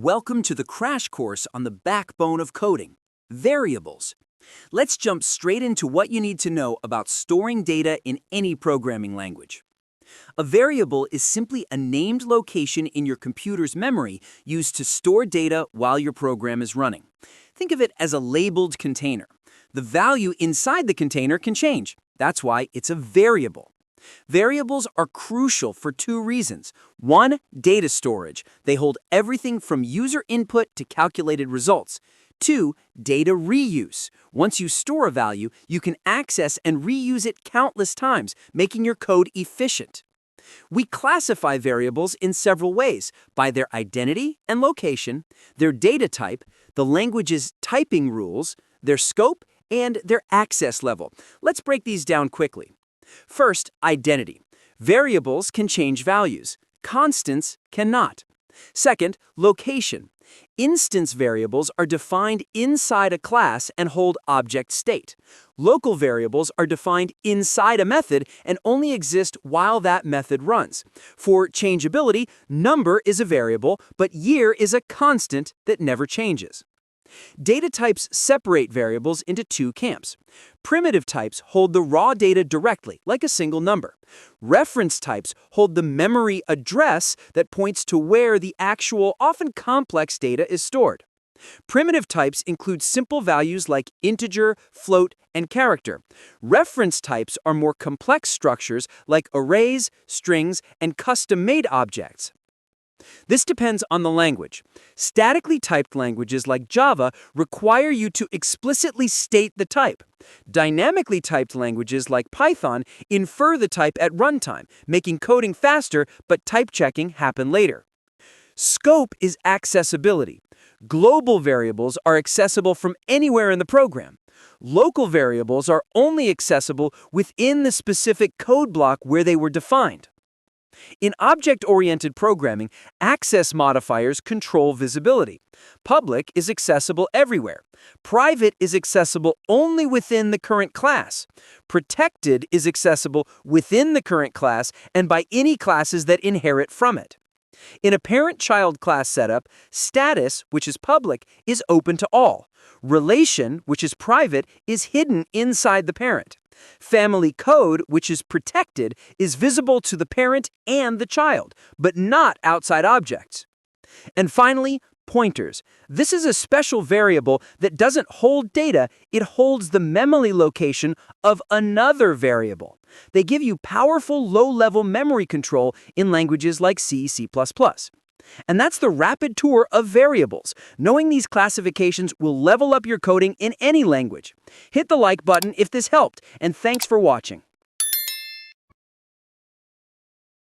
Welcome to the crash course on the backbone of coding, variables. Let's jump straight into what you need to know about storing data in any programming language. A variable is simply a named location in your computer's memory used to store data while your program is running. Think of it as a labeled container. The value inside the container can change. That's why it's a variable. Variables are crucial for two reasons. One, data storage. They hold everything from user input to calculated results. Two, data reuse. Once you store a value, you can access and reuse it countless times, making your code efficient. We classify variables in several ways: by their identity and location, their data type, the language's typing rules, their scope, and their access level. Let's break these down quickly. First, identity. Variables can change values. Constants cannot. Second, location. Instance variables are defined inside a class and hold object state. Local variables are defined inside a method and only exist while that method runs. For changeability, number is a variable, but year is a constant that never changes. Data types separate variables into two camps. Primitive types hold the raw data directly, like a single number. Reference types hold the memory address that points to where the actual, often complex data is stored. Primitive types include simple values like integer, float, and character. Reference types are more complex structures like arrays, strings, and custom-made objects. This depends on the language. Statically typed languages like Java require you to explicitly state the type. Dynamically typed languages like Python infer the type at runtime, making coding faster, but type checking happen later. Scope is accessibility. Global variables are accessible from anywhere in the program. Local variables are only accessible within the specific code block where they were defined. In object-oriented programming, access modifiers control visibility. Public is accessible everywhere. Private is accessible only within the current class. Protected is accessible within the current class and by any classes that inherit from it. In a parent-child class setup, status, which is public, is open to all. Relation, which is private, is hidden inside the parent. Family code, which is protected, is visible to the parent and the child, but not outside objects. And finally, pointers. This is a special variable that doesn't hold data, it holds the memory location of another variable. They give you powerful low-level memory control in languages like C, C++. And that's the rapid tour of variables. Knowing these classifications will level up your coding in any language. Hit the like button if this helped, and thanks for watching.